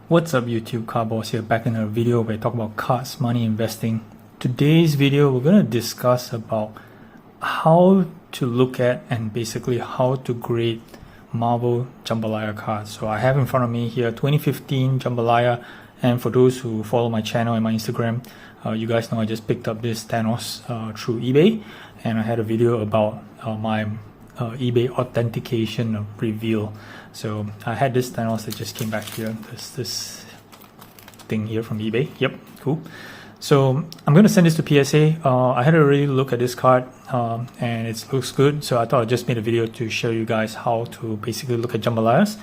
What's up YouTube, Car Boss here, back in a video where I talk about cars, money, investing. Today's video we're going to discuss about how to look at and basically how to grade Marvel Jambalaya cards. So I have in front of me here 2015 Jambalaya, and for those who follow my channel and my Instagram, you guys know I just picked up this Thanos through eBay, and I had a video about my eBay authentication reveal. So I had this Thanos that just came back here, this thing here from eBay. Yep, cool. So I'm going to send this to PSA. I had a really look at this card and it looks good, so I thought I just made a video to show you guys how to basically look at Jambalayas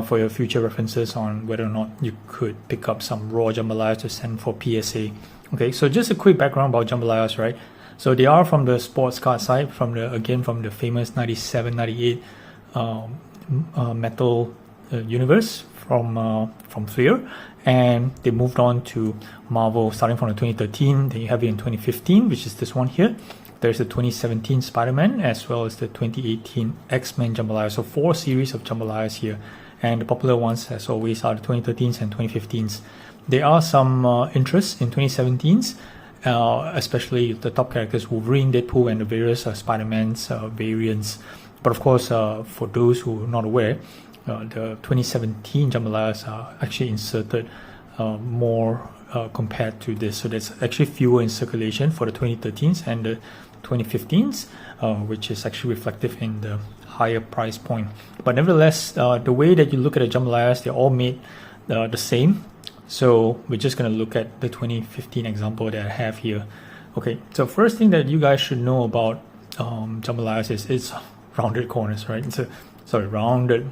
for your future references on whether or not you could pick up some raw Jambalayas to send for PSA. Okay, so just a quick background about Jambalayas, right? So they are from the sports card side, from the famous 97-98 metal universe from Fleer, and they moved on to Marvel starting from the 2013. Then you have it in 2015, which is this one here. There's the 2017 Spider-Man, as well as the 2018 X-Men Jambalaya. So 4 series of Jambalayas here, and the popular ones as always are the 2013s and 2015s. There are some interest in 2017s, especially the top characters Wolverine, Deadpool, and the various Spider-Man's variants. But of course, for those who are not aware, the 2017 Jambalayas are actually inserted more compared to this. So there's actually fewer in circulation for the 2013s and the 2015s, which is actually reflective in the higher price point. But nevertheless, the way that you look at the Jambalayas, they're all made the same. So we're just going to look at the 2015 example that I have here. Okay, so first thing that you guys should know about Jambalayas is it's rounded corners, right? It's a rounded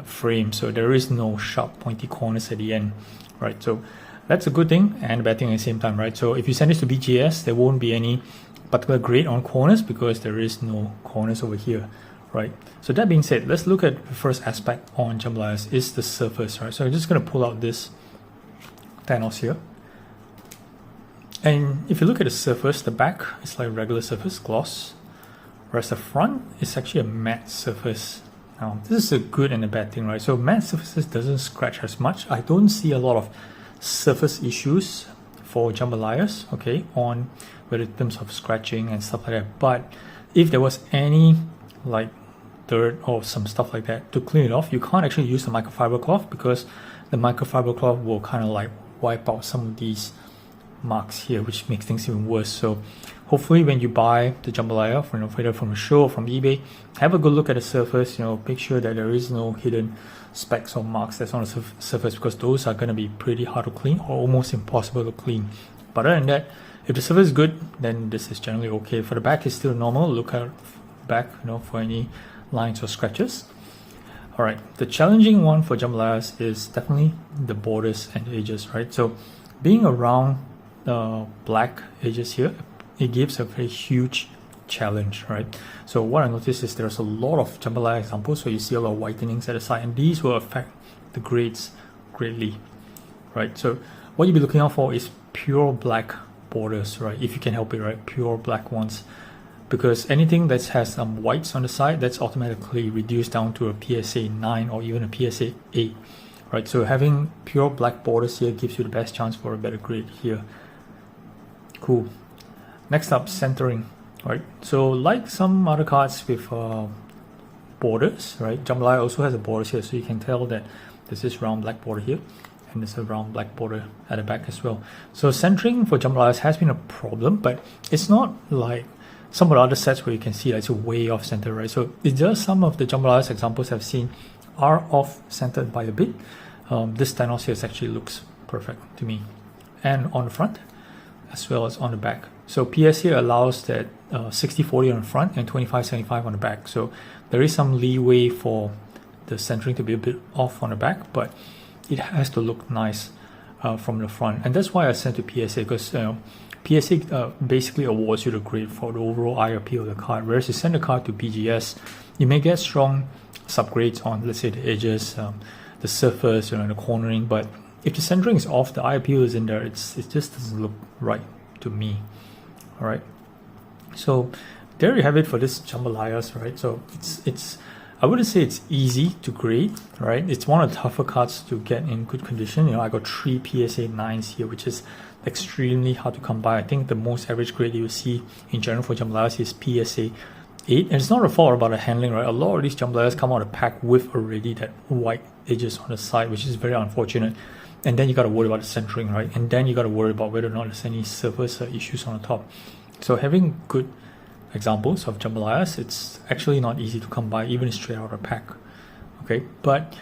frame, so there is no sharp pointy corners at the end, right? So that's a good thing and a bad thing at the same time, right? So if you send this to BGS, there won't be any particular grade on corners because there is no corners over here, right? So that being said, let's look at the first aspect on Jambalayas is the surface, right? So I'm just going to pull out this Thanos here, and if you look at the surface, the back is like regular surface, gloss, whereas the front is actually a matte surface. Now this is a good and a bad thing, right? So matte surfaces doesn't scratch as much. I don't see a lot of surface issues for Jambalayas, okay, on whether in terms of scratching and stuff like that. But if there was any like dirt or some stuff like that, to clean it off, you can't actually use the microfiber cloth because the microfiber cloth will kind of like wipe out some of these marks here, which makes things even worse. So hopefully when you buy the Jambalaya from whether from a show or from eBay, have a good look at the surface, make sure that there is no hidden specks or marks that's on the surface, because those are going to be pretty hard to clean or almost impossible to clean. But other than that, if the surface is good, then this is generally okay. For the back, is still normal. Look at back, for any lines or scratches. Alright, the challenging one for Jambalayas is definitely the borders and edges, right? So being around black edges here, it gives a very huge challenge, right? So what I noticed is there's a lot of Jambalaya examples where you see a lot of whitenings at the side, and these will affect the grades greatly, right? So what you'll be looking out for is pure black borders, right? If you can help it, right? Pure black ones. Because anything that has some whites on the side, that's automatically reduced down to a PSA 9 or even a PSA 8, right? So having pure black borders here gives you the best chance for a better grade here. Cool. Next up, centering, right? So like some other cards with borders, right? Jambalaya also has a borders here, so you can tell that there's this round black border here, and there's a round black border at the back as well. So centering for Jambalayas has been a problem, but it's not like some of the other sets where you can see that it's way off center, right? So it's just some of the Jambalayas examples I've seen are off centered by a bit. This Thanos here actually looks perfect to me, and on the front as well as on the back. So PSA allows that 60-40 on the front and 25-75 on the back. So there is some leeway for the centering to be a bit off on the back, but it has to look nice from the front. And that's why I sent to PSA, because PSA basically awards you the grade for the overall eye appeal of the card, whereas you send the card to BGS, you may get strong subgrades on, let's say, the edges, the surface, the cornering, but if the centering is off, the eye appeal is in there, it just doesn't look right to me. Alright, so there you have it for this Jambalayas, right? So it's I wouldn't say it's easy to grade, right? It's one of the tougher cards to get in good condition. You know, I got 3 PSA 9s here, which is extremely hard to come by. I think the most average grade you see in general for Jambalayas is PSA 8. And it's not a fault about the handling, right? A lot of these Jambalayas come out of the pack with already that white edges on the side, which is very unfortunate. And then you got to worry about the centering, right? And then you got to worry about whether or not there's any surface issues on the top. So having good examples of Jambalayas, it's actually not easy to come by, even straight out of the pack. Okay, but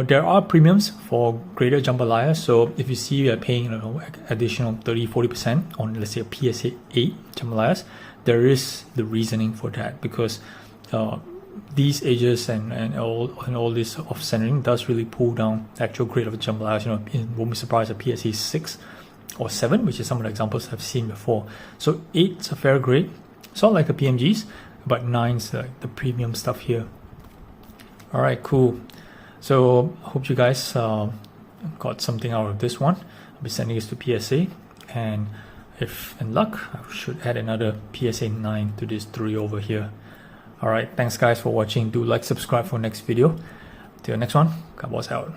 there are premiums for greater Jambalayas. So if you see you're paying, you know, additional 30-40% on, let's say, a PSA 8 Jambalayas, there is the reasoning for that, because these edges and all this off centering does really pull down the actual grade of the Jambalayas. You know, it won't be surprised at PSA 6 or 7, which is some of the examples I've seen before. So 8's a fair grade, sort of like the PMGs, but 9's like the premium stuff here. All right, cool. So hope you guys got something out of this one. I'll be sending this to PSA, and if in luck, I should add another PSA 9 to this 3 over here. All right, thanks guys for watching. Do like, subscribe for next video. Till next one, Cowboys out.